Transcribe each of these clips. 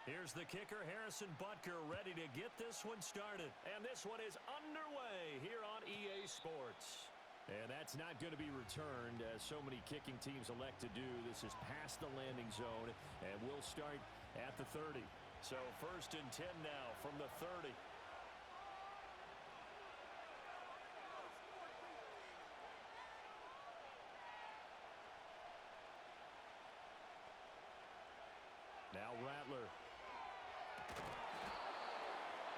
Here's the kicker, Harrison Butker, ready to get this one started. And this one is underway here on EA Sports. And that's not going to be returned, as so many kicking teams elect to do. This is past the landing zone, and we'll start at the 30. So 1st and 10 now from the 30. Now Rattler.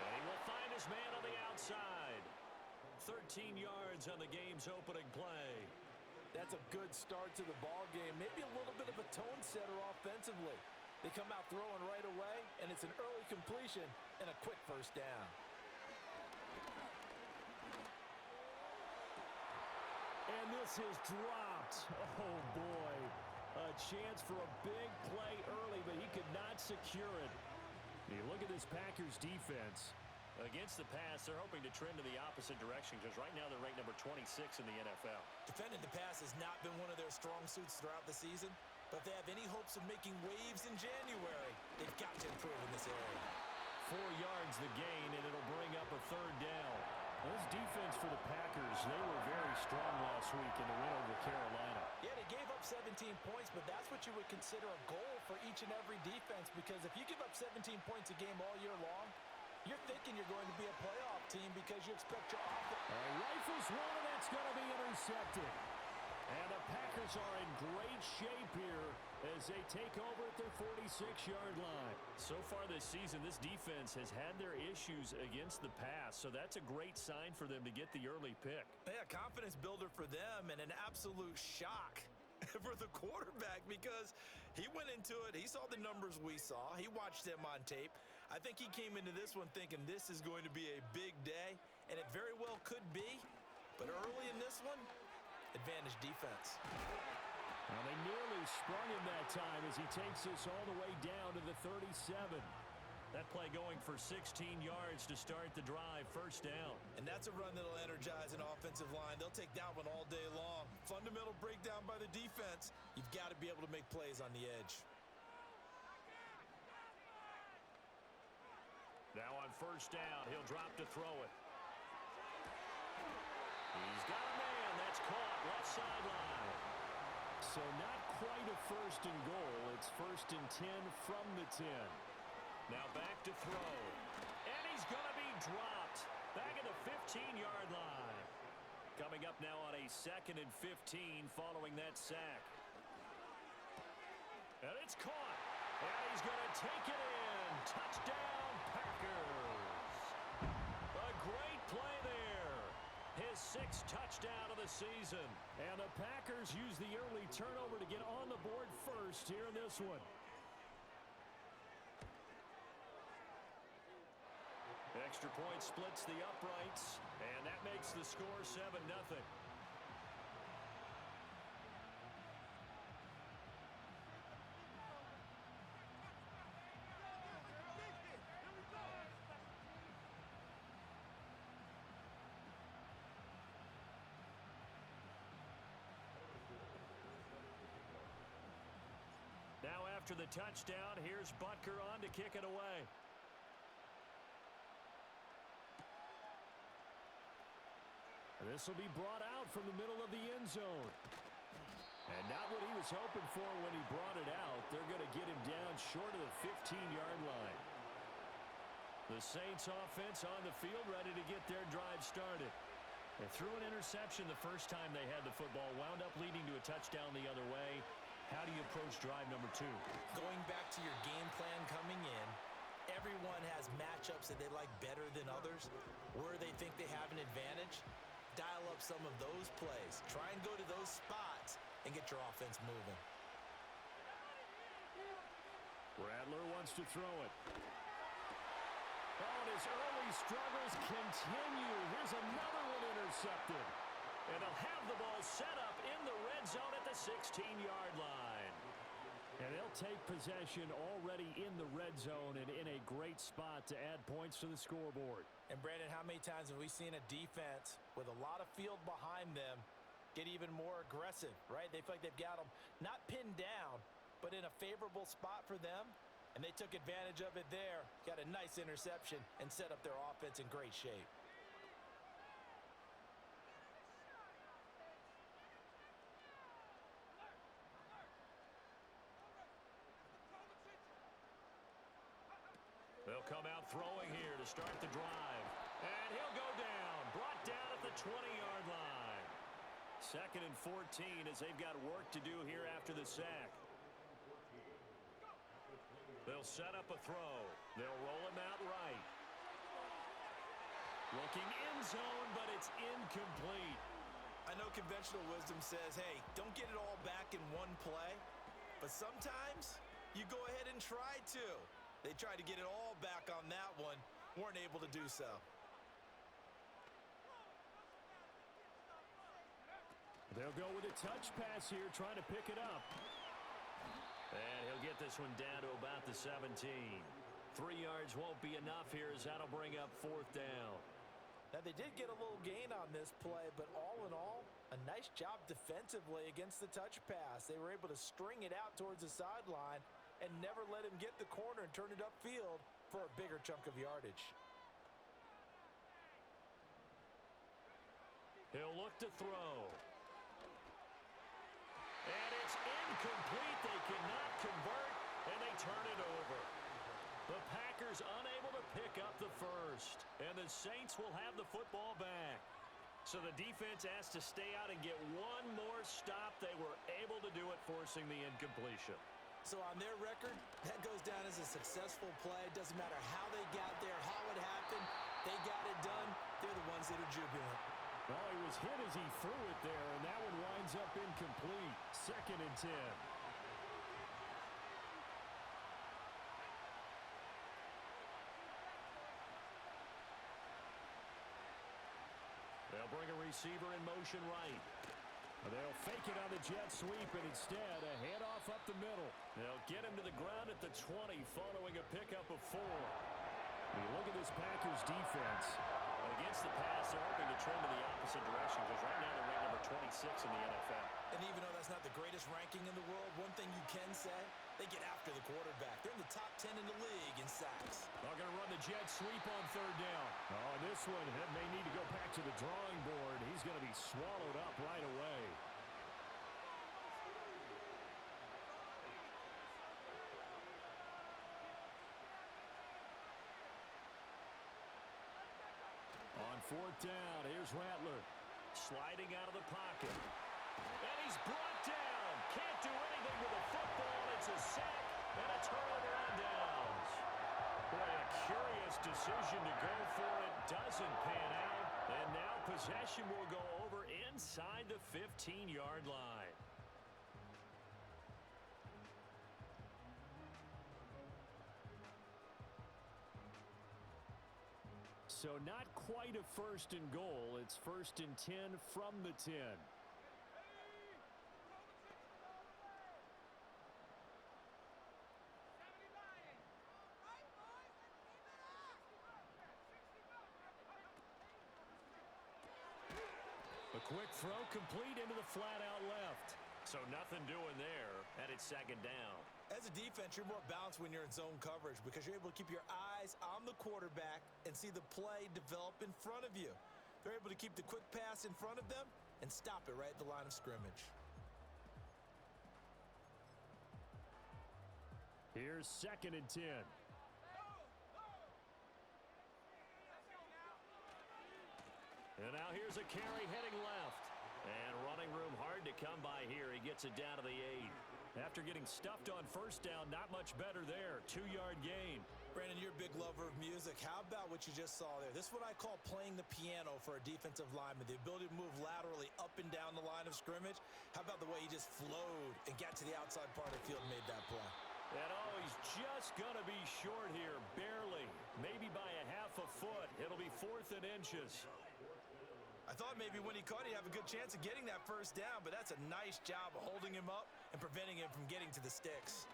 And he will find his man on the outside. 13 yards on the game's opening play. That's a good start to the ball game. Maybe a little bit of a tone setter offensively. They come out throwing right away, and it's an early completion and a quick first down. And this is dropped. Oh, boy. A chance for a big play early, but he could not secure it. You look at this Packers defense. Against the pass, they're hoping to trend in the opposite direction because right now they're ranked number 26 in the NFL. Defending the pass has not been one of their strong suits throughout the season, but if they have any hopes of making waves in January, they've got to improve in this area. 4 yards the gain, and it'll bring up a 3rd down. This defense for the Packers, they were very strong last week in the win over Carolina. Yeah, they gave up 17 points, but that's what you would consider a goal for each and every defense, because if you give up 17 points a game all year long, you're thinking you're going to be a playoff team because you expect your offense. Rifles one, and that's going to be intercepted. And the Packers are in great shape here as they take over at their 46-yard line. So far this season, this defense has had their issues against the pass, so that's a great sign for them to get the early pick. Yeah, confidence builder for them and an absolute shock for the quarterback because he went into it. He saw the numbers we saw. He watched them on tape. I think he came into this one thinking this is going to be a big day, and it very well could be. But early in this one, advantage defense. Well, they nearly sprung him that time as he takes this all the way down to the 37. That play going for 16 yards to start the drive, 1st down. And that's a run that'll energize an offensive line. They'll take that one all day long. Fundamental breakdown by the defense. You've got to be able to make plays on the edge. Now on 1st down, he'll drop to throw it. He's got a man. That's caught left sideline. So not quite a 1st and goal. It's 1st and 10 from the 10. Now back to throw. And he's going to be dropped. Back at the 15-yard line. Coming up now on a 2nd and 15 following that sack. And it's caught. And he's going to take it in. Touchdown, Packers. A great play there. His 6th touchdown of the season. And the Packers use the early turnover to get on the board first here in this one. Extra point splits the uprights, and that makes the score 7-0. Now after the touchdown, here's Butker on to kick it away. This will be brought out from the middle of the end zone. And not what he was hoping for when he brought it out. They're going to get him down short of the 15-yard line. The Saints offense on the field ready to get their drive started. They threw an interception the first time they had the football, wound up leading to a touchdown the other way. How do you approach drive number 2? Going back to your game plan coming in, everyone has matchups that they like better than others, where they think they have an advantage. Dial up some of those plays. Try and go to those spots and get your offense moving. Rattler wants to throw it. Oh, and his early struggles continue. Here's another one intercepted. And they'll have the ball set up in the red zone at the 16-yard line. And they'll take possession already in the red zone and in a great spot to add points to the scoreboard. And, Brandon, how many times have we seen a defense with a lot of field behind them get even more aggressive, right? They feel like they've got them not pinned down, but in a favorable spot for them, And they took advantage of it there. Got a nice interception and set up their offense in great shape. They'll come out throwing here to start the drive. And he'll go down. Brought down at the 20-yard line. 2nd and 14 as they've got work to do here after the sack. They'll set up a throw. They'll roll him out right. Looking end zone, but it's incomplete. I know conventional wisdom says, hey, don't get it all back in one play. But sometimes you go ahead and try to. They tried to get it all back on that one. Weren't able to do so. They'll go with a touch pass here, trying to pick it up. And he'll get this one down to about the 17. 3 yards won't be enough here as that'll bring up 4th down. Now, they did get a little gain on this play, but all in all, a nice job defensively against the touch pass. They were able to string it out towards the sideline and never let him get the corner and turn it upfield for a bigger chunk of yardage. He'll look to throw. And it's incomplete. They cannot convert, and they turn it over. The Packers unable to pick up the first, and the Saints will have the football back. So the defense has to stay out and get one more stop. They were able to do it, forcing the incompletion. So on their record, that goes down as a successful play. It doesn't matter how they got there, how it happened. They got it done. They're the ones that are jubilant. Well, he was hit as he threw it there, and that one winds up incomplete. 2nd and 10. They'll bring a receiver in motion right. They'll fake it on the jet sweep, and instead a handoff up the middle. They'll get him to the ground at the 20 following a pickup of 4. When you look at this Packers defense, against the pass, they're hoping to trend in the opposite direction because right now they're ranked number 26 in the NFL. And even though that's not the greatest ranking in the world, one thing you can say, they get after the quarterback. They're in the top 10 in the league in sacks. They're going to run the jet sweep on 3rd down. Oh, and this one may need to go back to the drawing board. He's going to be swallowed up right away. On 4th down, here's Rattler. Sliding out of the pocket. And he's brought down. Can't do anything with the football. It's a sack and a turnover on downs. Boy, a curious decision to go for it. Doesn't pan out. And now possession will go over inside the 15-yard line. So not quite a 1st and goal. It's 1st and 10 from the 10. A quick throw complete into the flat-out left. So nothing doing there, and it's 2nd down. As a defense, you're more balanced when you're in zone coverage because you're able to keep your eyes on the quarterback and see the play develop in front of you. They're able to keep the quick pass in front of them and stop it right at the line of scrimmage. Here's 2nd and 10. And now here's a carry heading left. And running room hard to come by here. He gets it down to the 8. After getting stuffed on 1st down, not much better there. 2-yard gain. Brandon, you're a big lover of music. How about what you just saw there? This is what I call playing the piano for a defensive lineman. The ability to move laterally up and down the line of scrimmage. How about the way he just flowed and got to the outside part of the field and made that play? And oh, he's just going to be short here. Barely. Maybe by a half a foot. It'll be 4th and inches. I thought maybe when he caught it, he'd have a good chance of getting that 1st down, but that's a nice job of holding him up and preventing him from getting to the sticks.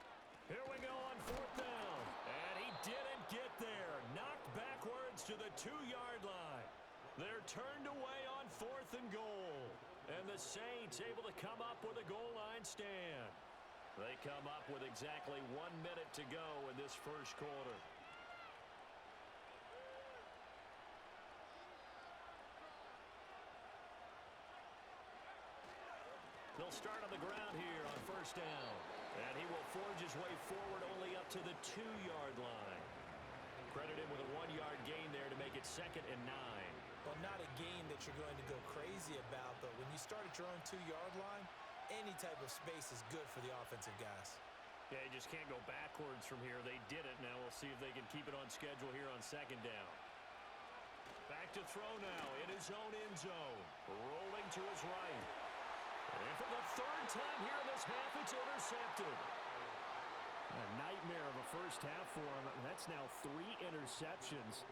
Here we go on 4th down. And he didn't get there. Knocked backwards to the 2-yard line. They're turned away on 4th and goal. And the Saints able to come up with a goal line stand. They come up with exactly 1 minute to go in this first quarter. They'll start on the ground here on first down. And he will forge his way forward only up to the 2-yard line. Credit him with a 1-yard gain there to make it 2nd and 9. Well, not a gain that you're going to go crazy about, but when you start at your own 2-yard line, any type of space is good for the offensive guys. Yeah, you just can't go backwards from here. They did it. Now we'll see if they can keep it on schedule here on 2nd down. Back to throw now in his own end zone. Rolling to his right. And for the 3rd time here in this half, it's intercepted. A nightmare of a first half for him. That's now 3 interceptions.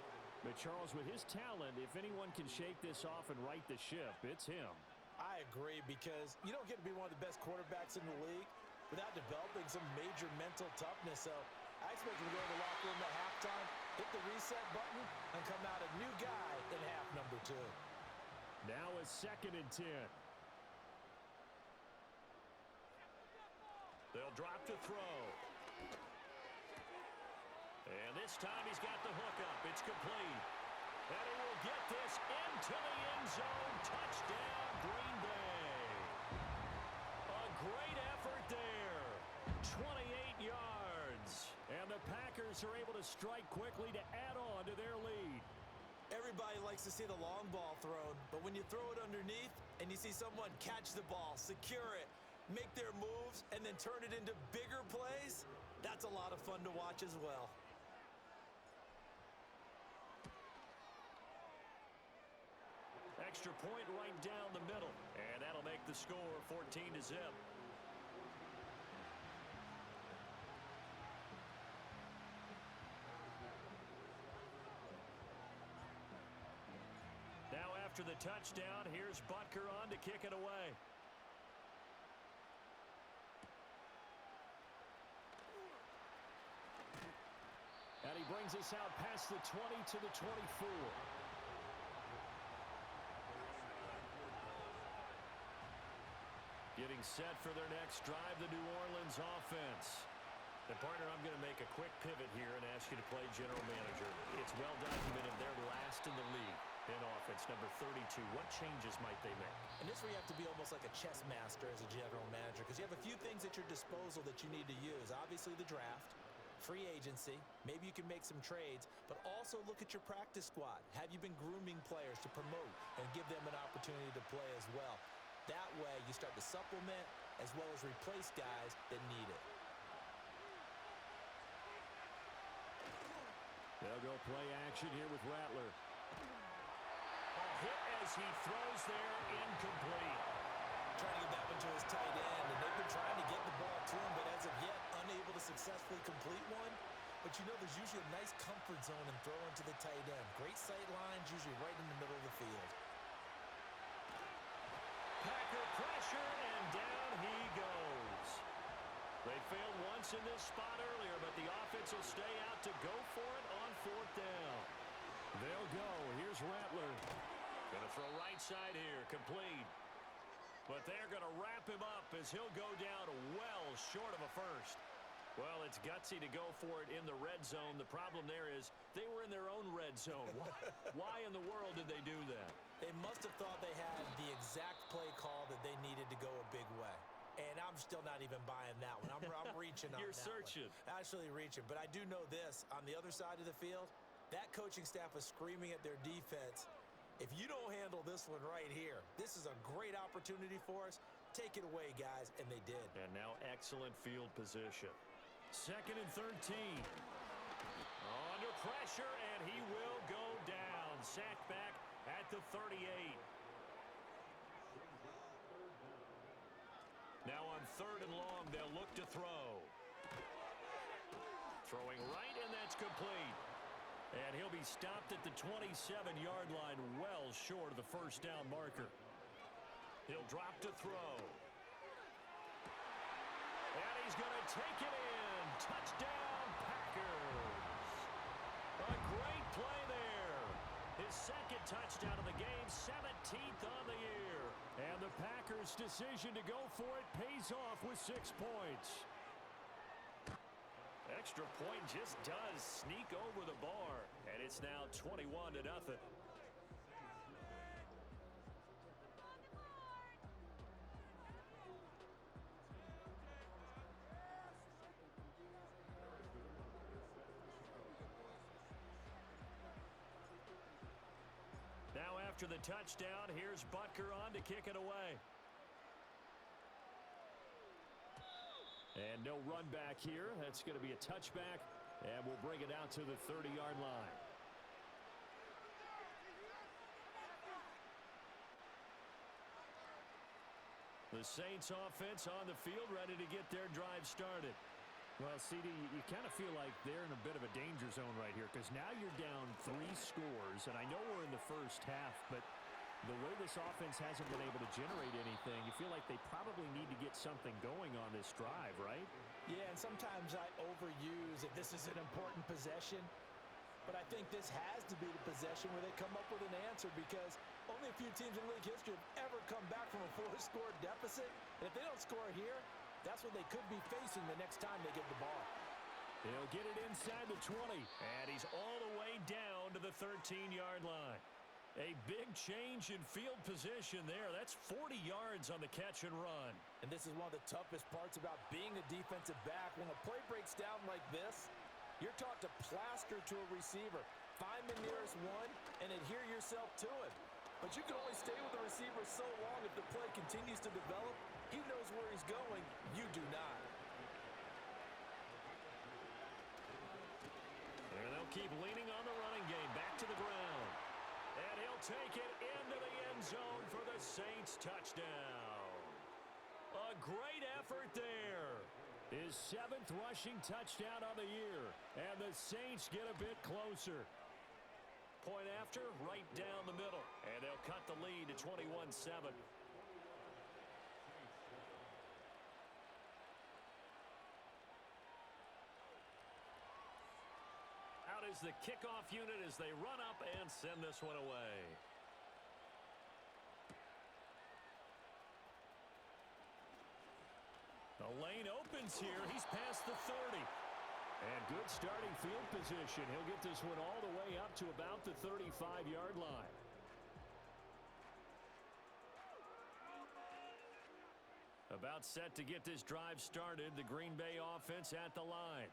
But Charles, with his talent, if anyone can shake this off and right the ship, it's him. I agree, because you don't get to be one of the best quarterbacks in the league without developing some major mental toughness. So I expect him to go in the locker room at halftime, hit the reset button, and come out a new guy in half number 2. Now a 2nd and 10. They'll drop to throw. And this time he's got the hook up. It's complete. And he will get this into the end zone. Touchdown, Green Bay. A great effort there. 28 yards. And the Packers are able to strike quickly to add on to their lead. Everybody likes to see the long ball thrown, but when you throw it underneath and you see someone catch the ball, secure it, make their moves, and then turn it into bigger plays, that's a lot of fun to watch as well. Extra point right down the middle, and that'll make the score 14-0. Now after the touchdown, here's Butker on to kick it away. And he brings us out past the 20 to the 24. Getting set for their next drive, the New Orleans offense. And partner, I'm going to make a quick pivot here and ask you to play general manager. It's well documented they're last in the league in offense, number 32. What changes might they make? And this is where you have to be almost like a chess master as a general manager, because you have a few things at your disposal that you need to use. Obviously the draft, free agency, maybe you can make some trades, but also look at your practice squad. Have you been grooming players to promote and give them an opportunity to play as well? That way you start to supplement as well as replace guys that need it. They'll go play action here with Rattler. A hit as he throws there, incomplete. Trying to get that one to his tight end, and they've been trying to get the ball to him, but as of yet, unable to successfully complete one. But you know there's usually a nice comfort zone in throwing to the tight end. Great sight lines, usually right in the middle of the field. Packer pressure, and down he goes. They failed once in this spot earlier, but the offense will stay out to go for it on 4th down. They'll go. Here's Rattler. Going to throw right side here. Complete. But they're going to wrap him up as he'll go down well short of a first. Well, it's gutsy to go for it in the red zone. The problem there is they were in their own red zone. Why in the world did they do that? They must have thought they had the exact play call that they needed to go a big way. And I'm still not even buying that one. I'm reaching on You're that searching. one. Actually reaching. But I do know this. On the other side of the field, that coaching staff was screaming at their defense, if you don't handle this one right here, this is a great opportunity for us. Take it away, guys. And they did. And now excellent field position. 2nd and 13. Under pressure, and he will go down. Sacked back at the 38. Now on 3rd and long, they'll look to throw. Throwing right, and that's complete. And he'll be stopped at the 27-yard line, well short of the first down marker. He'll drop to throw. And he's going to take it in. Touchdown, Packers. A great play there. His 2nd touchdown of the game, 17th on the year. And the Packers' decision to go for it pays off with 6 points. extra point just does sneak over the bar, and it's now 21-0. Now after the touchdown, here's Butker on to kick it away. And no run back here. That's going to be a touchback, and we'll bring it out to the 30-yard line. The Saints offense on the field, ready to get their drive started. Well, CD, you kind of feel like they're in a bit of a danger zone right here because now you're down 3 scores, and I know we're in the first half, but the way this offense hasn't been able to generate anything, you feel like they probably need to get something going on this drive, right? Yeah, and sometimes I overuse that this is an important possession, but I think this has to be the possession where they come up with an answer because only a few teams in league history have ever come back from a 4-score deficit. And if they don't score here, that's what they could be facing the next time they get the ball. He'll get it inside the 20, and he's all the way down to the 13-yard line. A big change in field position there. That's 40 yards on the catch and run. And this is one of the toughest parts about being a defensive back. When a play breaks down like this, you're taught to plaster to a receiver. Find the nearest one and adhere yourself to it. But you can only stay with the receiver so long if the play continues to develop. He knows where he's going. You do not. And they'll keep leaning on the running game. Back to the ground. And he'll take it into the end zone for the Saints touchdown. A great effort there. His 7th rushing touchdown of the year. And the Saints get a bit closer. Point after, right down the middle. And they'll cut the lead to 21-7. Out is the kickoff unit as they run up and send this one away. The lane opens here. He's past the 30. And good starting field position. He'll get this one all the way up to about the 35-yard line. About set to get this drive started. The Green Bay offense at the line.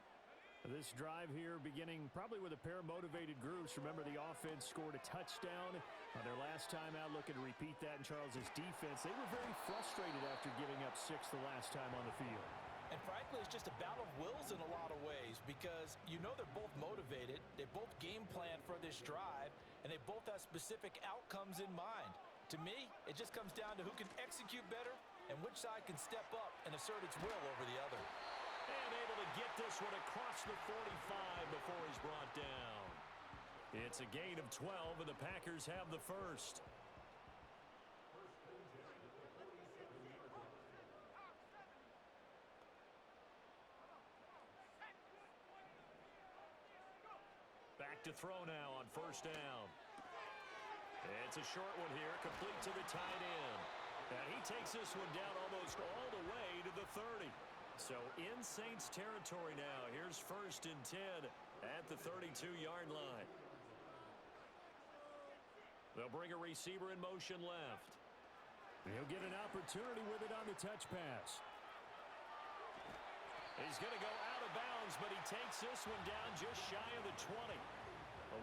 This drive here beginning probably with a pair of motivated groups. Remember, the offense scored a touchdown on their last time out, looking to repeat that in Charles's defense. They were very frustrated after giving up 6 the last time on the field. And frankly, it's just a battle of wills in a lot of ways because you know they're both motivated, they both game plan for this drive, and they both have specific outcomes in mind. To me, it just comes down to who can execute better and which side can step up and assert its will over the other. And able to get this one across the 45 before he's brought down. It's a gain of 12, and the Packers have the first. Back to throw now on first down. It's a short one here, complete to the tight end. And he takes this one down almost all the way to the 30. So in Saints territory now. Here's 1st and 10 at the 32-yard line. They'll bring a receiver in motion left. He'll get an opportunity with it on the touch pass. He's going to go out of bounds, but he takes this one down just shy of the 20.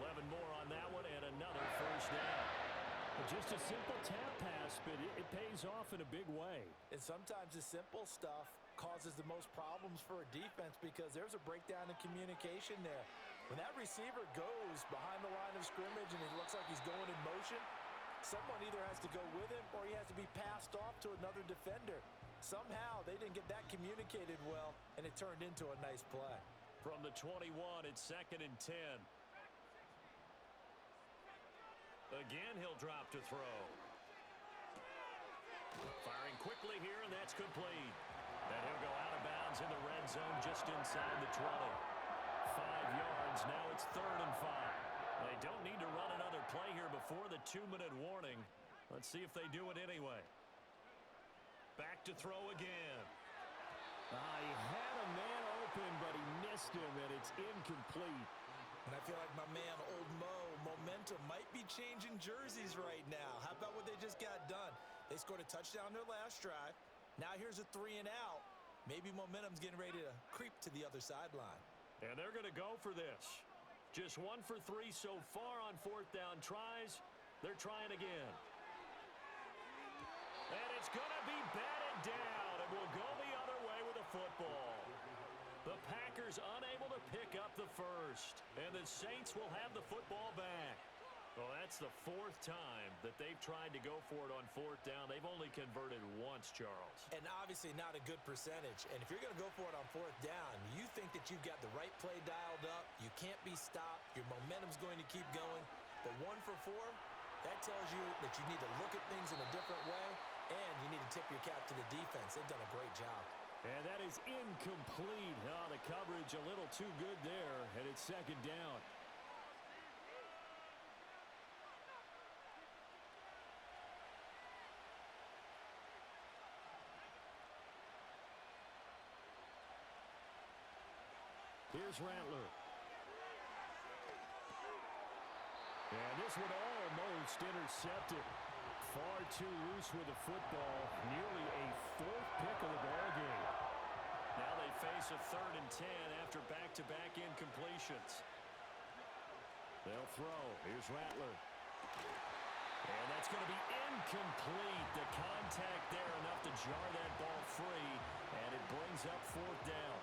11 more on that one and another first down. Just a simple tap pass, but it pays off in a big way. And sometimes the simple stuff causes the most problems for a defense because there's a breakdown in communication there. When that receiver goes behind the line of scrimmage and it looks like he's going in motion, someone either has to go with him or he has to be passed off to another defender. Somehow they didn't get that communicated well, and it turned into a nice play. From the 21, it's 2nd and 10. Again, he'll drop to throw. Firing quickly here, and that's complete. And he'll go out of bounds in the red zone just inside the 20. 5 yards, now it's 3rd and 5. They don't need to run another play here before the 2-minute warning. Let's see if they do it anyway. Back to throw again. He had a man open, but he missed missed him, and it's incomplete. And I feel like my man, Old Mo, momentum might be changing jerseys right now. How about what they just got done? They scored a touchdown their last drive. Now here's a 3 and out. Maybe momentum's getting ready to creep to the other sideline. And they're going to go for this. Just 1 for 3 so far on 4th down tries. They're trying again. And it's going to be batted down, and we'll go the other way with the football. The Packers unable to pick up the first, and the Saints will have the football back. Well, that's the 4th time that they've tried to go for it on 4th down. They've only converted once, Charles. And obviously not a good percentage. And if you're going to go for it on 4th down, you think that you've got the right play dialed up. You can't be stopped. Your momentum's going to keep going. But 1 for 4, that tells you that you need to look at things in a different way, and you need to tip your cap to the defense. They've done a great job. And that is incomplete. Oh, the coverage a little too good there, and it's 2nd down. Here's Rattler. And this one almost intercepted. Far too loose with the football. Nearly a 4th pick of the ball game. Now they face a 3rd and 10 after back-to-back incompletions. They'll throw. Here's Rattler. And that's going to be incomplete. The contact there enough to jar that ball free. And it brings up 4th down.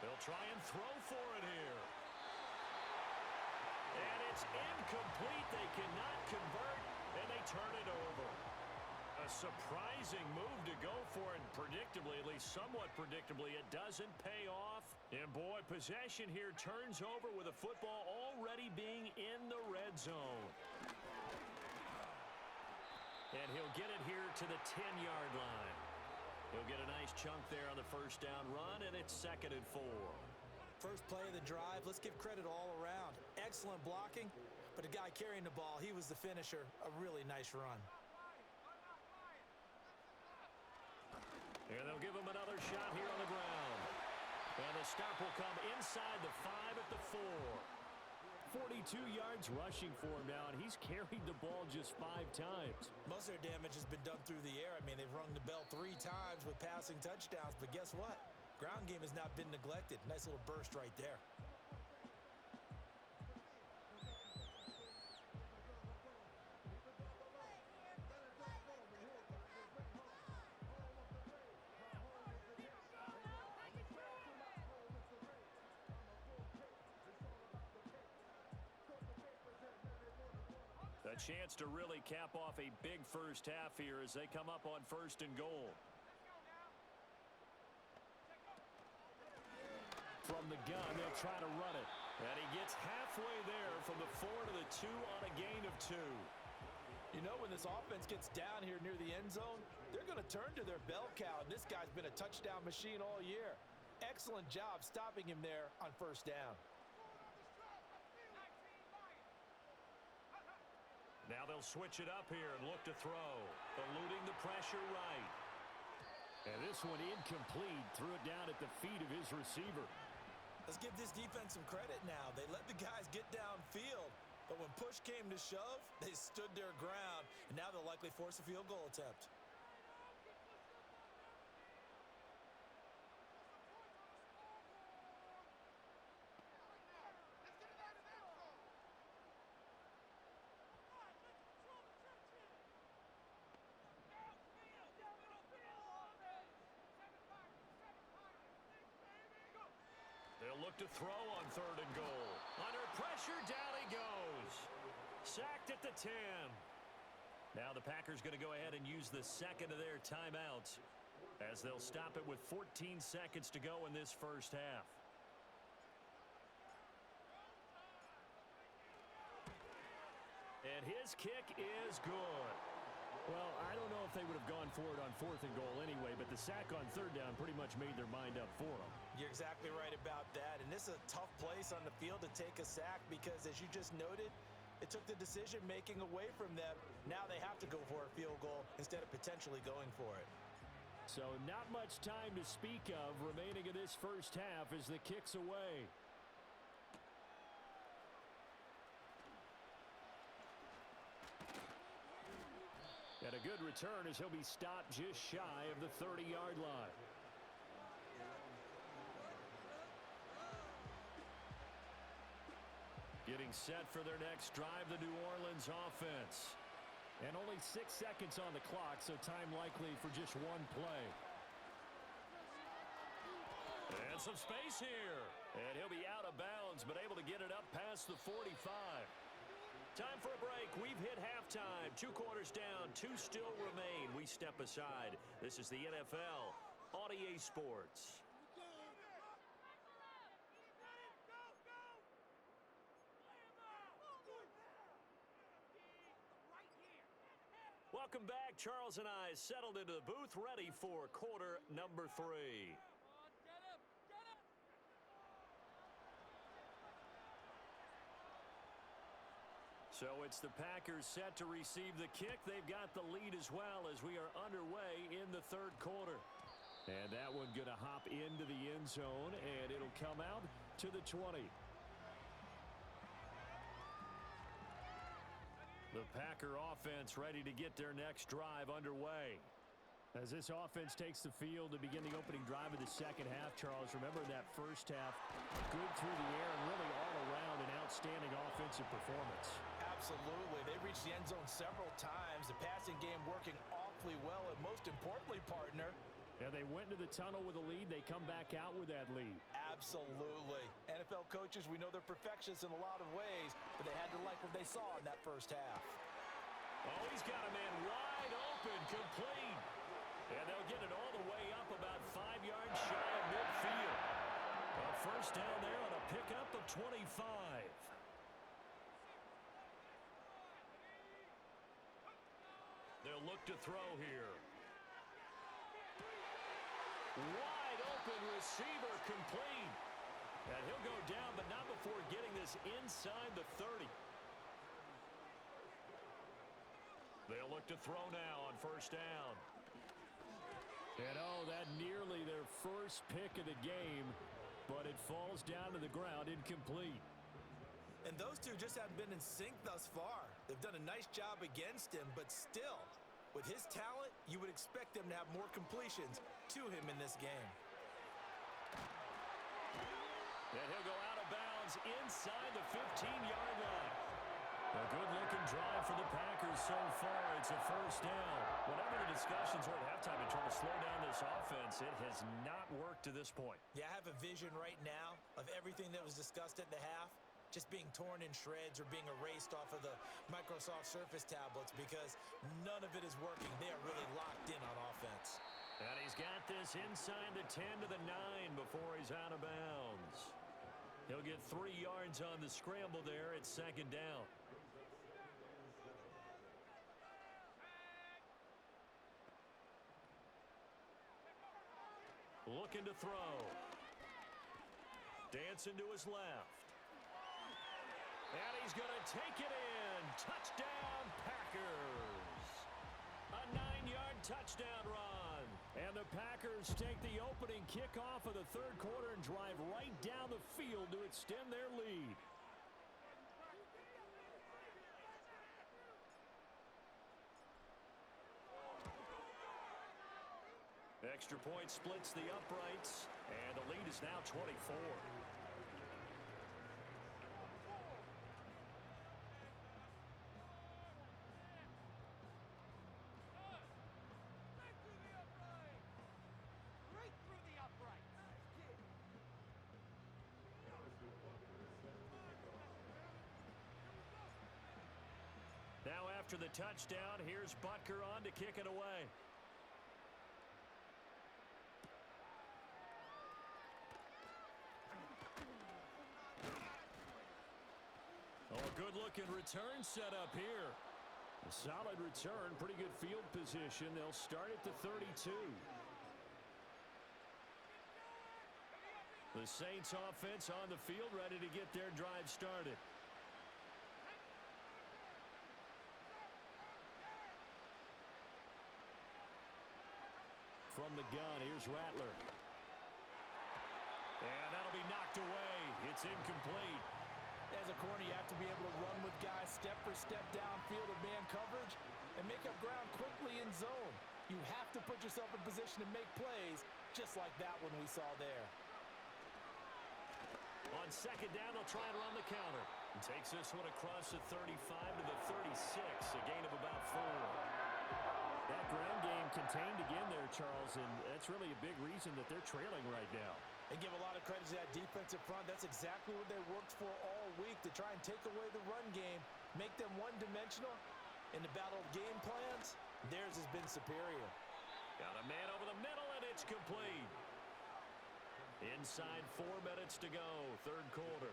They'll try and throw for it here. And it's incomplete. They cannot convert, and they turn it over. A surprising move to go for it, and predictably, at least somewhat predictably, it doesn't pay off. And boy, possession here turns over with a football already being in the red zone. And he'll get it here to the 10-yard line. He'll get a nice chunk there on the 1st down run, and it's 2nd and 4. First play of the drive, let's give credit all around. Excellent blocking, but the guy carrying the ball, he was the finisher. A really nice run. And they'll give him another shot here on the ground. And the stop will come inside the 5 at the 4. 42 yards rushing for him now, and he's carried the ball just 5 times. Most of their damage has been done through the air. I mean, they've rung the bell 3 times with passing touchdowns, but guess what? Ground game has not been neglected. Nice little burst right there. A chance to really cap off a big first half here as they come up on 1st and goal. From the gun, they'll try to run it. And he gets halfway there from the 4 to the 2 on a gain of 2. You know, when this offense gets down here near the end zone, they're going to turn to their bell cow, and this guy's been a touchdown machine all year. Excellent job stopping him there on 1st down. Now they'll switch it up here and look to throw. Eluding the pressure right. And this one incomplete. Threw it down at the feet of his receiver. Let's give this defense some credit now. They let the guys get downfield. But when push came to shove, they stood their ground. And now they'll likely force a field goal attempt. They'll look to throw on 3rd and goal. Under pressure, down he goes. Sacked at the 10. Now the Packers going to go ahead and use the 2nd of their timeouts as they'll stop it with 14 seconds to go in this first half. And his kick is good. Well, I don't know if they would have gone for it on 4th and goal anyway, but the sack on 3rd down pretty much made their mind up for them. You're exactly right about that. And this is a tough place on the field to take a sack because, as you just noted, it took the decision-making away from them. Now they have to go for a field goal instead of potentially going for it. So not much time to speak of remaining in this first half as the kick's away. And a good return as he'll be stopped just shy of the 30-yard line. Getting set for their next drive, the New Orleans offense. And only 6 seconds on the clock, so time likely for just one play. And some space here. And he'll be out of bounds, but able to get it up past the 45. Time for a break. We've hit halftime. 2 quarters down, 2 still remain. We step aside. This is the NFL on EA Sports. Welcome back. Charles and I settled into the booth, ready for quarter number 3. So it's the Packers set to receive the kick. They've got the lead as well as we are underway in the third quarter. And that one going to hop into the end zone, and it'll come out to the 20. The Packer offense ready to get their next drive underway. As this offense takes the field to begin the opening drive of the second half, Charles, remember that first half, good through the air and really all around an outstanding offensive performance. Absolutely. They reached the end zone several times. The passing game working awfully well, and most importantly, partner, yeah, they went into the tunnel with a lead. They come back out with that lead. Absolutely. NFL coaches, we know they're perfectionists in a lot of ways, but they had to like what they saw in that first half. Oh, he's got a man wide open, complete. And they'll get it all the way up about 5 yards shy of midfield. A first down there on a pickup of 25. They'll look to throw here. Wide open receiver, complete. And he'll go down, but not before getting this inside the 30. They'll look to throw now on first down. And oh, that nearly their first pick of the game, but it falls down to the ground incomplete. And those two just haven't been in sync thus far. They've done a nice job against him, but still, with his talent, you would expect them to have more completions to him in this game. And he'll go out of bounds inside the 15-yard line. A good-looking drive for the Packers so far. It's a first down. Whatever the discussions were at halftime in trying to slow down this offense, it has not worked to this point. Yeah, I have a vision right now of everything that was discussed at the half just being torn in shreds or being erased off of the Microsoft Surface tablets because none of it is working. They are really locked in on offense. And he's got this inside the 10 to the 9 before he's out of bounds. He'll get 3 yards on the scramble there at second down. Looking to throw. Dancing to his left. And he's going to take it in. Touchdown, Packers. A 9-yard touchdown run. And the Packers take the opening kickoff of the third quarter and drive right down the field to extend their lead. Extra point splits the uprights, and the lead is now 24. Now after the touchdown, here's Butker on to kick it away. Oh, a good-looking return set up here. A solid return, pretty good field position. They'll start at the 32. The Saints offense on the field, ready to get their drive started. From the gun, here's Rattler. And that'll be knocked away. It's incomplete. As a corner, you have to be able to run with guys step for step downfield of man coverage and make up ground quickly in zone. You have to put yourself in position to make plays, just like that one we saw there. On second down, they'll try and run the counter. And takes this one across the 35 to the 36, a gain of about 4. That ground game contained again there, Charles, and that's really a big reason that they're trailing right now. And give a lot of credit to that defensive front. That's exactly what they worked for all week, to try and take away the run game, make them one-dimensional. In the battle of game plans, theirs has been superior. Got a man over the middle, and it's complete. Inside 4 minutes to go, third quarter.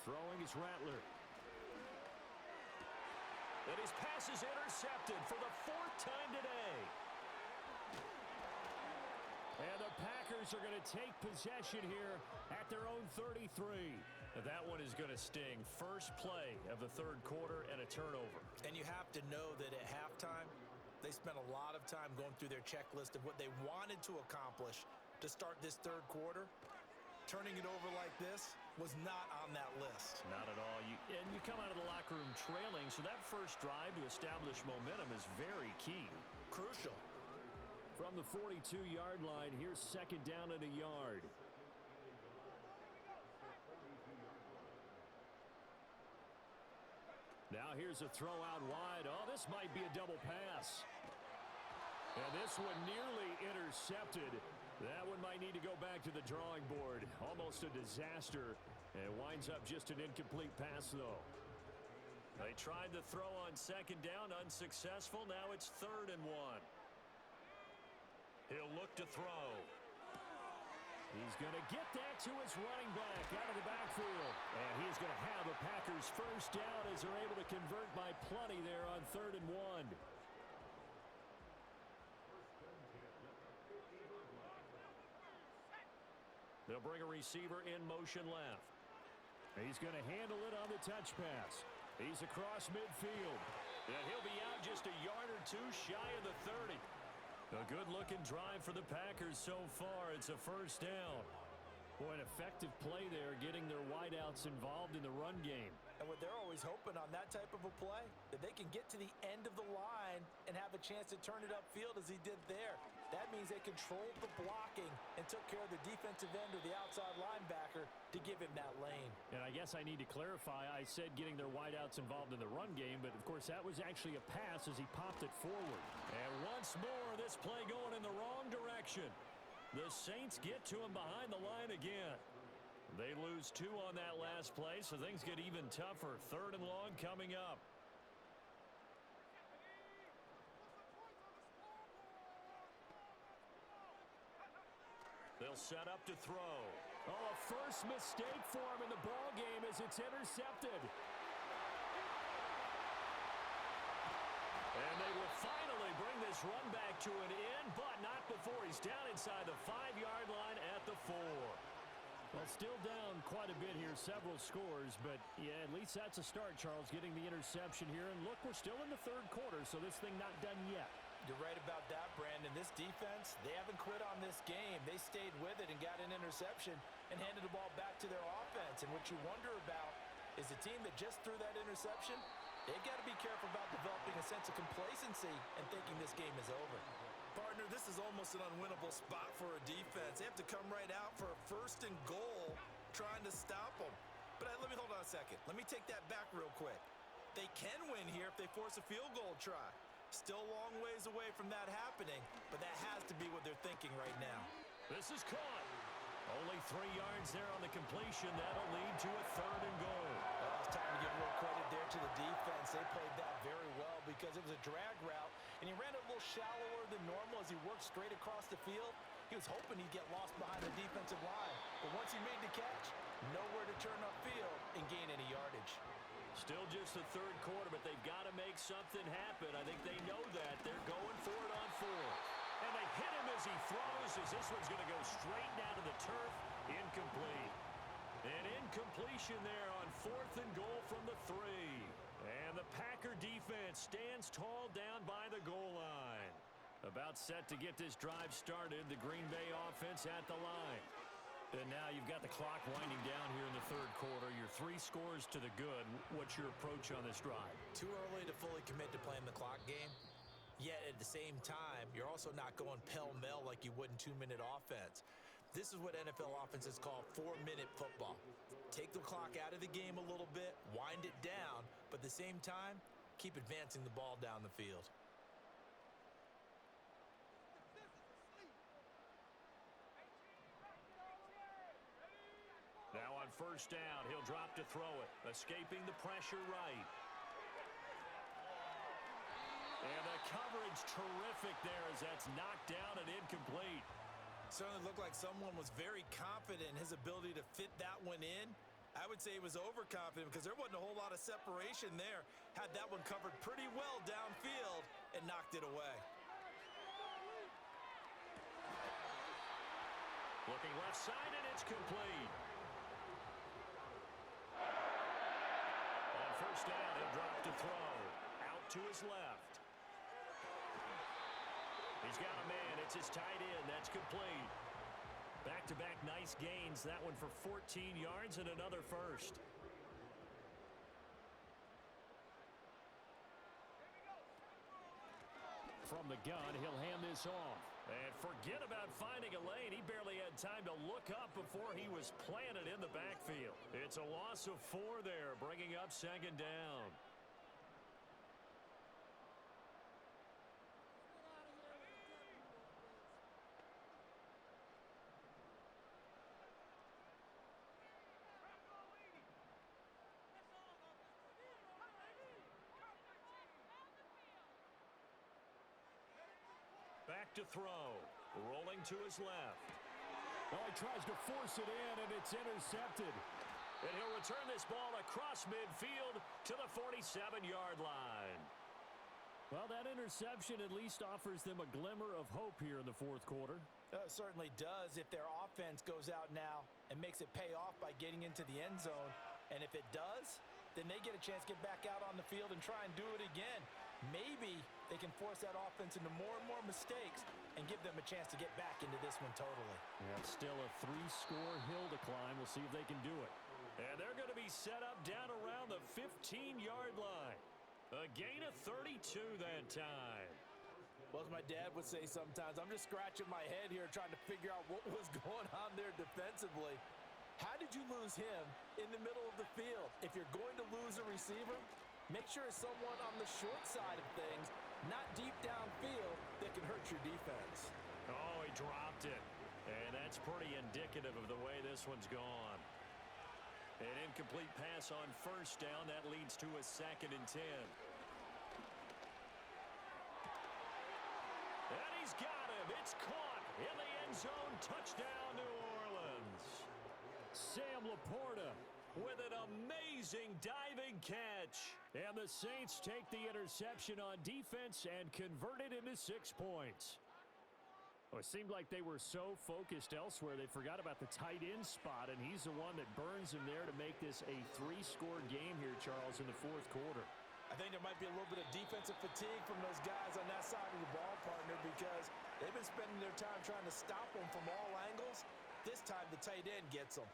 Throwing is Rattler. And his pass is intercepted for the 4th time today. And the Packers are going to take possession here at their own 33. Now that one is going to sting. First play of the third quarter and a turnover. And you have to know that at halftime, they spent a lot of time going through their checklist of what they wanted to accomplish to start this third quarter. Turning it over like this was not on that list. Not at all. And you come out of the locker room trailing, so that first drive to establish momentum is very key. Crucial. From the 42-yard line, here's second down and a yard. Now here's a throw out wide. Oh, this might be a double pass. And this one nearly intercepted. That one might need to go back to the drawing board. Almost a disaster. And it winds up just an incomplete pass, though. They tried to throw on second down, unsuccessful. Now it's 3rd and 1. He'll look to throw. He's going to get that to his running back out of the backfield. And he's going to have a Packers first down as they're able to convert by plenty there on 3rd and 1. They'll bring a receiver in motion left. He's going to handle it on the touch pass. He's across midfield. And he'll be out just a yard or 2 shy of the 30. A good-looking drive for the Packers so far. It's a first down. Boy, an effective play there, getting their wideouts involved in the run game. And what they're always hoping on that type of a play, that they can get to the end of the line and have a chance to turn it upfield as he did there. That means they controlled the blocking and took care of the defensive end or the outside linebacker to give him that lane. And I guess I need to clarify, I said getting their wideouts involved in the run game, but of course that was actually a pass as he popped it forward. And once more, this play going in the wrong direction. The Saints get to him behind the line again. They lose 2 on that last play, so things get even tougher. 3rd and long coming up. They'll set up to throw. Oh, a first mistake for him in the ball game as it's intercepted. And they will finally bring this run back to an end, but not before he's down inside the 5-yard line at the 4. Well, still down quite a bit here, several scores, but yeah, at least that's a start, Charles, getting the interception here. And look, we're still in the third quarter, so this thing not done yet. You're right about that, Brandon. This defense, they haven't quit on this game. They stayed with it and got an interception and handed the ball back to their offense. And what you wonder about is the team that just threw that interception, they've got to be careful about developing a sense of complacency and thinking this game is over. Partner, this is almost an unwinnable spot for a defense. They have to come right out for a 1st and goal trying to stop them. But let me hold on a second. Let me take that back real quick. They can win here if they force a field goal try. Still a long ways away from that happening, but that has to be what they're thinking right now. This is caught. Only 3 yards there on the completion. That'll lead to a 3rd and goal. Well, it's time to give a little credit there to the defense. They played that very well because it was a drag route, and he ran a little shallower than normal as he worked straight across the field. He was hoping he'd get lost behind the defensive line, but once he made the catch, nowhere to turn upfield and gain any yardage. Still just the third quarter, but they've got to make something happen. I think they know that. They're going for it on 4th. And they hit him as as he throws, as this one's going to go straight down to the turf. Incomplete. An incompletion there on 4th and goal from the 3. And the Packer defense stands tall down by the goal line. About set to get this drive started, the Green Bay offense at the line. And now you've got the clock winding down here in the 3rd quarter. Your 3 scores to the good. What's your approach on this drive? Too early to fully commit to playing the clock game. Yet at the same time, you're also not going pell-mell like you would in 2-minute offense. This is what NFL offenses call 4-minute football. Take the clock out of the game a little bit, wind it down, but at the same time, keep advancing the ball down the field. Now on 1st down, he'll drop to throw it, escaping the pressure right. And the coverage terrific there as that's knocked down and incomplete. Certainly looked like someone was very confident in his ability to fit that one in. I would say he was overconfident because there wasn't a whole lot of separation there. Had that one covered pretty well downfield and knocked it away. Looking left side, and it's complete. On 1st down, he'll drop to throw. Out to his left. He's got a man. It's his tight end. That's complete. Back-to-back nice gains. That one for 14 yards and another first. From the gun, he'll hand this off. And forget about finding a lane. He barely had time to look up before he was planted in the backfield. It's a loss of 4 there, bringing up 2nd down. Back to throw. Rolling to his left. Oh, he tries to force it in, and it's intercepted. And he'll return this ball across midfield to the 47-yard line. Well, that interception at least offers them a glimmer of hope here in the 4th quarter. It certainly does if their offense goes out now and makes it pay off by getting into the end zone. And if it does, then they get a chance to get back out on the field and try and do it again. Maybe they can force that offense into more and more mistakes and give them a chance to get back into this one totally. Yeah, still a 3-score hill to climb. We'll see if they can do it. And they're going to be set up down around the 15-yard line. A gain of 32 that time. Well, as my dad would say sometimes, I'm just scratching my head here trying to figure out what was going on there defensively. How did you lose him in the middle of the field? If you're going to lose a receiver, make sure it's someone on the short side of things, not deep downfield, that can hurt your defense. Oh, he dropped it. And that's pretty indicative of the way this one's gone. An incomplete pass on 1st down. That leads to a 2nd and 10. And he's got him. It's caught in the end zone. Touchdown, New Orleans. Sam Laporta with an amazing diving catch. And the Saints take the interception on defense and convert it into 6 points. Well, it seemed like they were so focused elsewhere they forgot about the tight end spot, and he's the one that burns him there to make this a 3-score game here, Charles, in the 4th quarter. I think there might be a little bit of defensive fatigue from those guys on that side of the ball, partner, because they've been spending their time trying to stop them from all angles. This time the tight end gets them.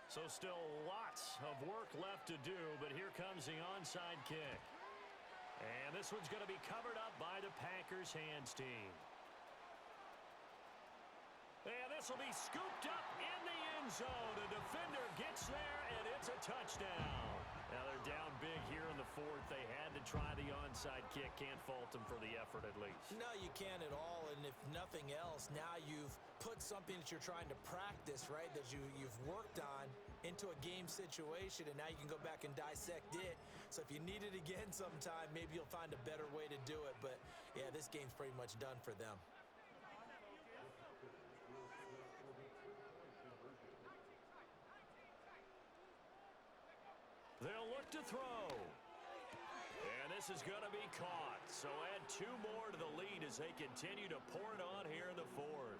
So still lots of work left to do, but here comes the onside kick. And this one's going to be covered up by the Packers hands team. And this will be scooped up in the end zone. The defender gets there, and it's a touchdown. Now they're down big here in the 4th. They had to try the onside kick. Can't fault them for the effort at least. No, you can't at all. And if nothing else, now you've put something that you're trying to practice, right, that you've worked on into a game situation, and now you can go back and dissect it. So if you need it again sometime, maybe you'll find a better way to do it. But, yeah, this game's pretty much done for them. They'll look to throw. And this is going to be caught. So add 2 more to the lead as they continue to pour it on here in the 4th.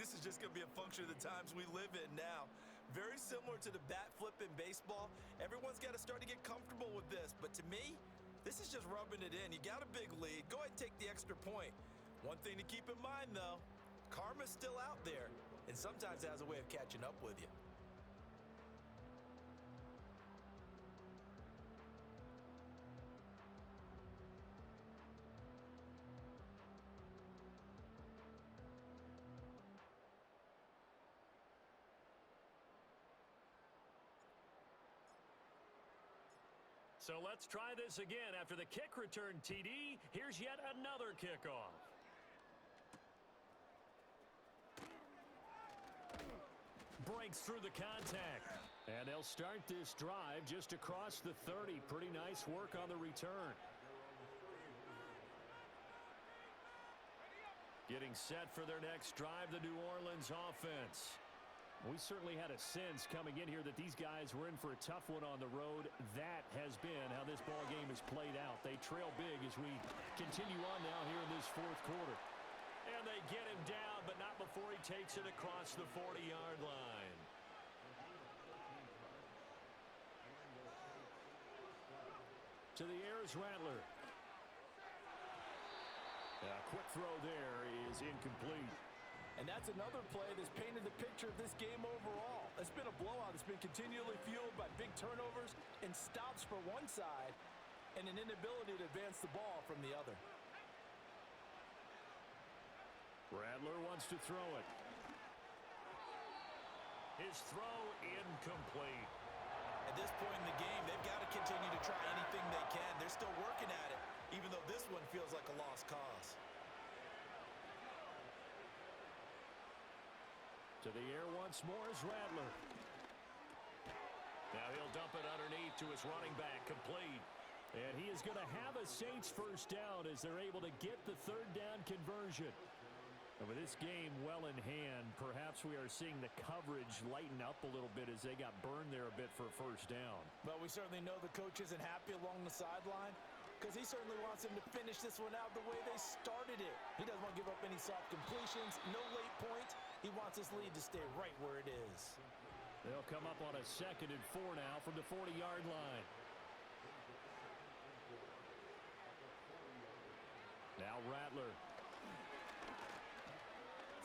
this is just going to be a function of the times we live in now. Very similar to the bat flip in baseball. Everyone's got to start to get comfortable with this. But to me, this is just rubbing it in. You got a big lead. Go ahead and take the extra point. One thing to keep in mind, though, karma's still out there, and sometimes it has a way of catching up with you. So let's try this again. After the kick return TD, here's yet another kickoff. Breaks through the contact. And they'll start this drive just across the 30. Pretty nice work on the return. Getting set for their next drive, the New Orleans offense. We certainly had a sense coming in here that these guys were in for a tough one on the road. That has been how this ball game has played out. They trail big as we continue on now here in this fourth quarter. And they get him down, but not before he takes it across the 40-yard line. To the air is Rattler. A quick throw there is incomplete. And that's another play that's painted the picture of this game overall. It's been a blowout. It's been continually fueled by big turnovers and stops for one side and an inability to advance the ball from the other. Rattler wants to throw it. His throw incomplete. At this point in the game, they've got to continue to try anything they can. They're still working at it, even though this one feels like a lost cause. To the air once more is Rattler. Now he'll dump it underneath to his running back, complete. And he is going to have a Saints first down as they're able to get the third down conversion. And with this game well in hand, perhaps we are seeing the coverage lighten up a little bit as they got burned there a bit for a first down. But we certainly know the coach isn't happy along the sideline because he certainly wants them to finish this one out the way they started it. He doesn't want to give up any soft completions, no late points. He wants his lead to stay right where it is. They'll come up on a 2nd and 4 now from the 40-yard line. Now Rattler.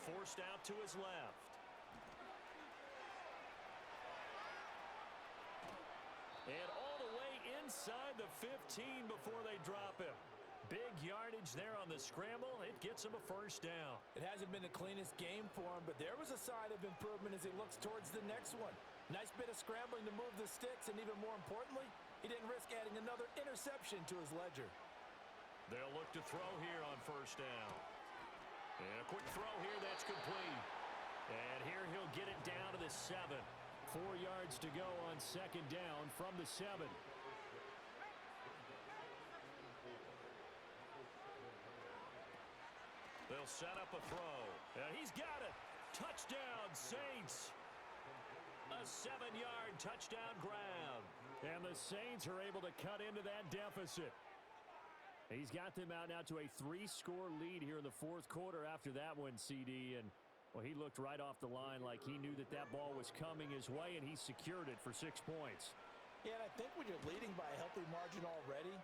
Forced out to his left. And all the way inside the 15 before they drop him. Big yardage there on the scramble. It gets him a first down. It hasn't been the cleanest game for him, but there was a sign of improvement as he looks towards the next one. Nice bit of scrambling to move the sticks, and even more importantly, he didn't risk adding another interception to his ledger. They'll look to throw here on first down. And a quick throw here, that's complete. And here he'll get it down to the 7. 4 yards to go on 2nd down from the 7. They'll set up a throw. And he's got it. Touchdown, Saints. A 7-yard touchdown grab. And the Saints are able to cut into that deficit. He's got them out now to a 3-score lead here in the fourth quarter after that one, CD. And, well, he looked right off the line like he knew that that ball was coming his way, and he secured it for 6 points. Yeah, and I think when you're leading by a healthy margin already,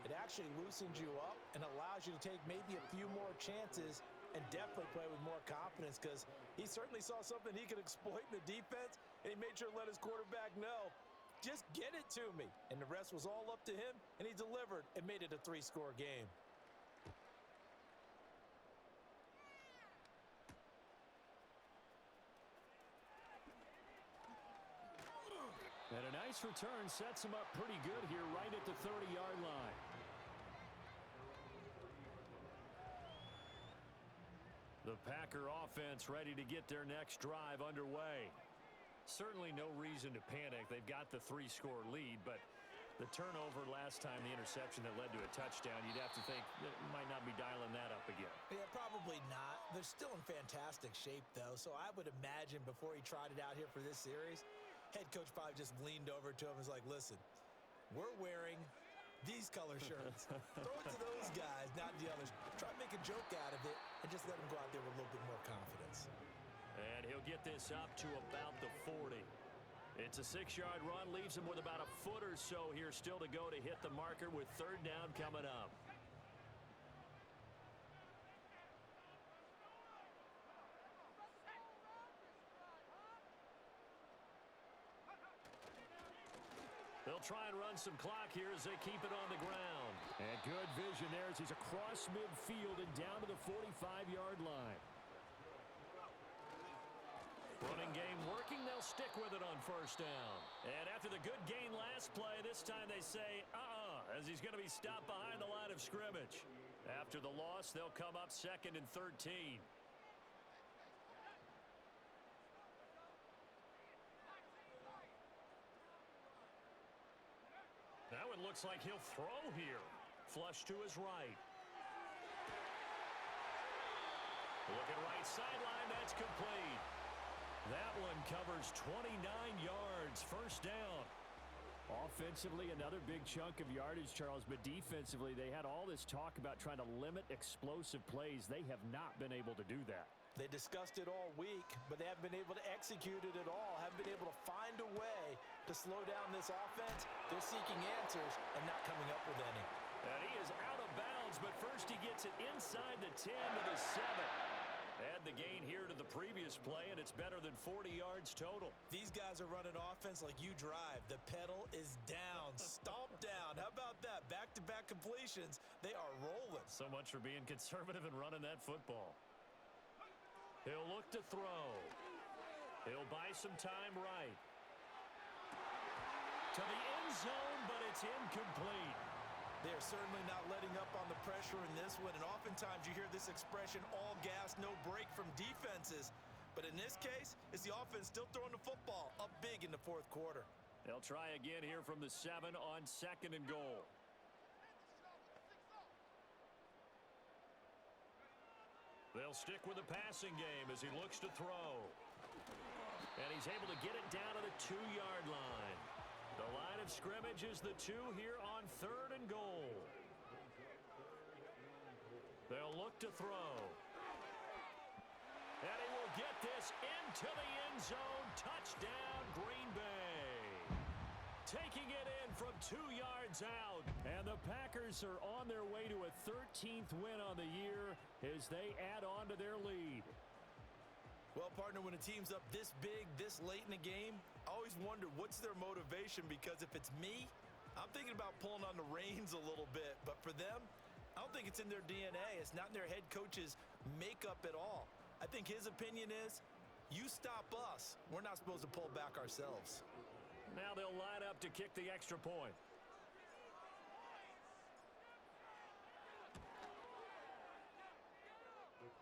it actually loosens you up and allows you to take maybe a few more chances and definitely play with more confidence because he certainly saw something he could exploit in the defense, and he made sure to let his quarterback know, just get it to me. And the rest was all up to him, and he delivered and made it a 3-score game. And a nice return sets him up pretty good here right at the 30-yard line. The Packer offense ready to get their next drive underway. Certainly no reason to panic. They've got the 3-score lead, but the turnover last time, the interception that led to a touchdown, you'd have to think that might not be dialing that up again. Yeah, probably not. They're still in fantastic shape, though, so I would imagine before he tried it out here for this series, head coach probably just leaned over to him and was like, listen, we're wearing these color shirts. Throw it to those guys, not the others. Try to make a joke out of it and just let them go out there with a little bit more confidence. And he'll get this up to about the 40. It's a 6-yard run, leaves him with about a foot or so here still to go to hit the marker with third down coming up. They'll try and run some clock here as they keep it on the ground. And good vision there as he's across midfield and down to the 45-yard line. Running game working, they'll stick with it on first down. And after the good gain last play, this time they say, as he's going to be stopped behind the line of scrimmage. After the loss, they'll come up 2nd and 13. Now it looks like he'll throw here. Flush to his right. Looking right sideline, that's complete. That one covers 29 yards, first down. Offensively, another big chunk of yardage, Charles, but defensively, they had all this talk about trying to limit explosive plays. They have not been able to do that. They discussed it all week, but they haven't been able to execute it at all, haven't been able to find a way to slow down this offense. They're seeking answers and not coming up with any. And he is out of bounds, but first he gets it inside the 10 to the 7. Add the gain here to the previous play, and it's better than 40 yards total. These guys are running offense like you drive. The pedal is down, stomp down. How about that? Back-to-back completions. They are rolling. So much for being conservative and running that football. He'll look to throw. He'll buy some time right. To the end zone, but it's incomplete. They're certainly not letting up on the pressure in this one, and oftentimes you hear this expression, all gas, no break from defenses. But in this case, it's the offense still throwing the football up big in the fourth quarter. They'll try again here from the 7 on 2nd and goal. They'll stick with the passing game as he looks to throw. And he's able to get it down to the 2-yard line. The line of scrimmage is the 2 here on 3rd and goal. They'll look to throw. And he will get this into the end zone. Touchdown, Green Bay. Taking it in from 2 yards out. And the Packers are on their way to a 13th win on the year as they add on to their lead. Well, partner, when a team's up this big, this late in the game, I always wonder what's their motivation, because if it's me, I'm thinking about pulling on the reins a little bit. But for them, I don't think it's in their DNA. It's not in their head coach's makeup at all. I think his opinion is, you stop us. We're not supposed to pull back ourselves. Now they'll line up to kick the extra point.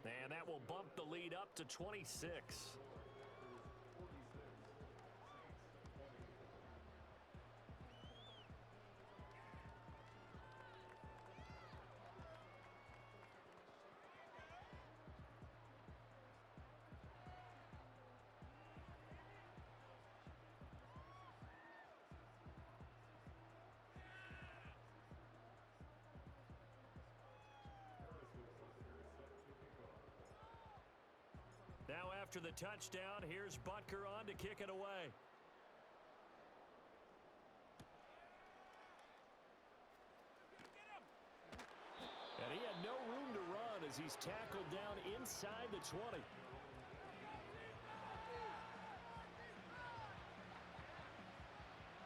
And that will bump the lead up to 26. Now after the touchdown, here's Butker on to kick it away. And he had no room to run as he's tackled down inside the 20.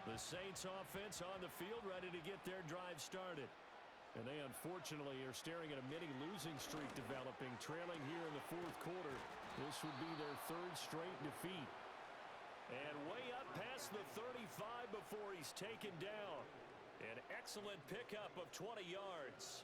The Saints offense on the field ready to get their drive started. And they unfortunately are staring at a mini losing streak developing, trailing here in the fourth quarter. This would be their 3rd straight defeat. And way up past the 35 before he's taken down. An excellent pickup of 20 yards.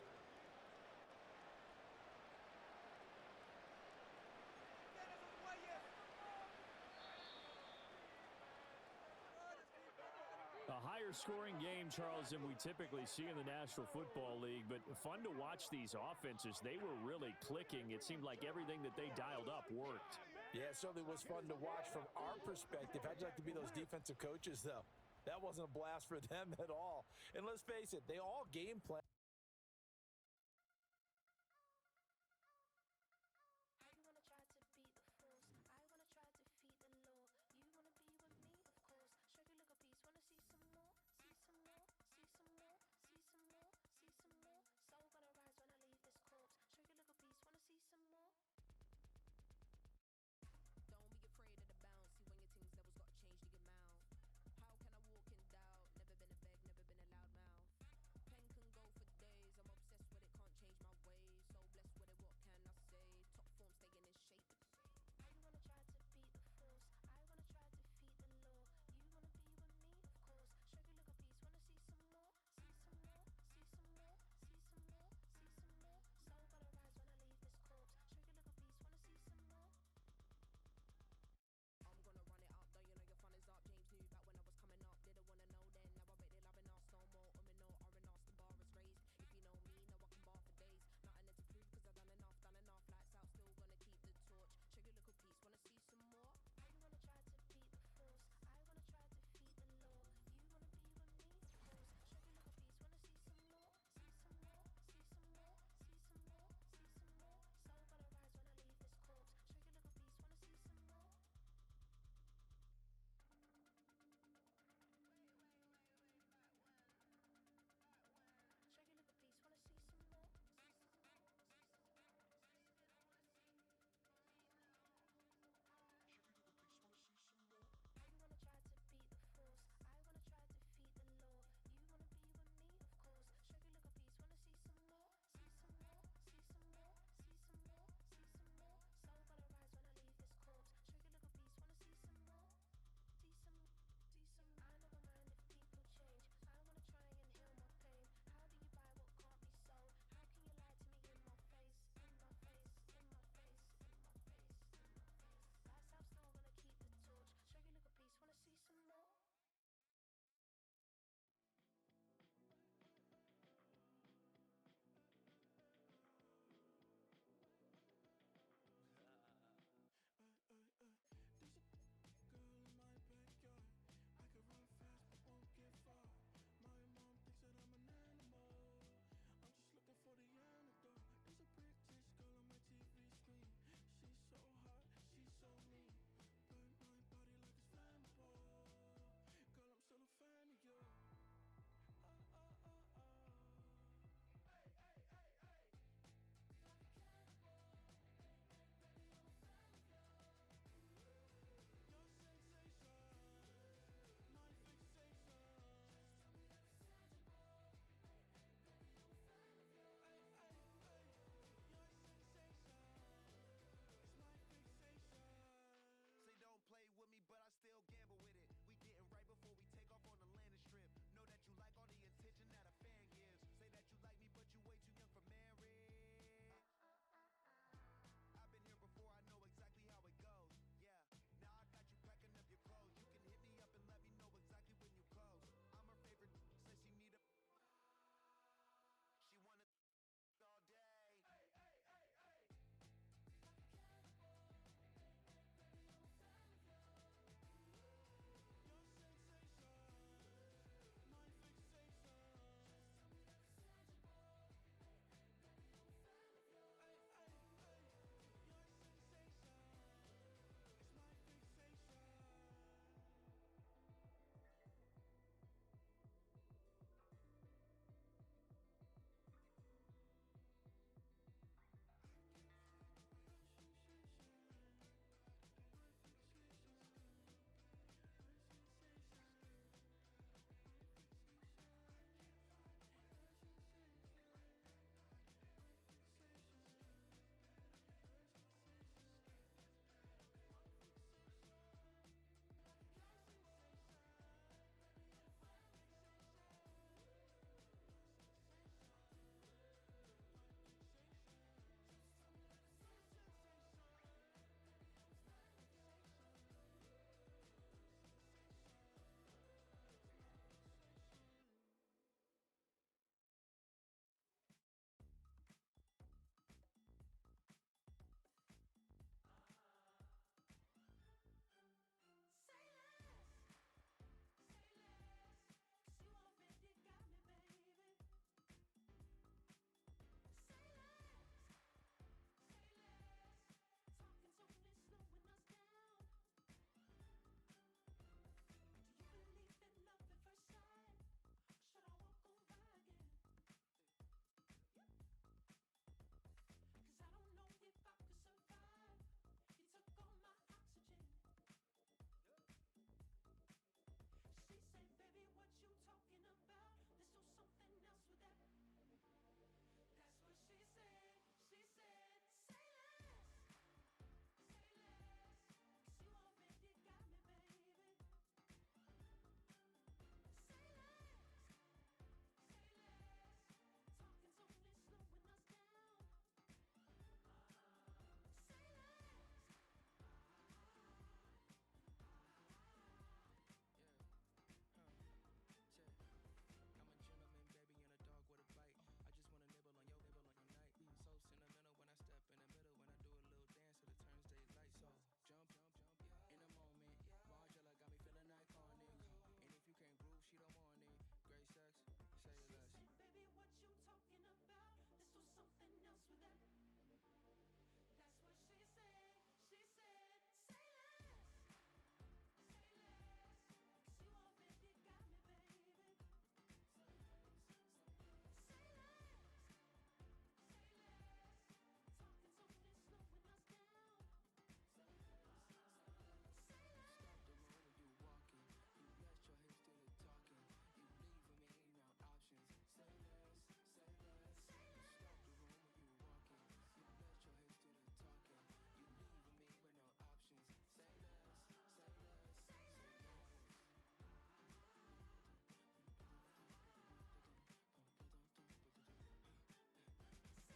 A higher scoring game, Charles, than we typically see in the National Football League, but fun to watch these offenses. They were really clicking. It seemed like everything that they dialed up worked. Yeah, it certainly was fun to watch from our perspective. How'd you like to be those defensive coaches, though? That wasn't a blast for them at all. And let's face it, they all game plan.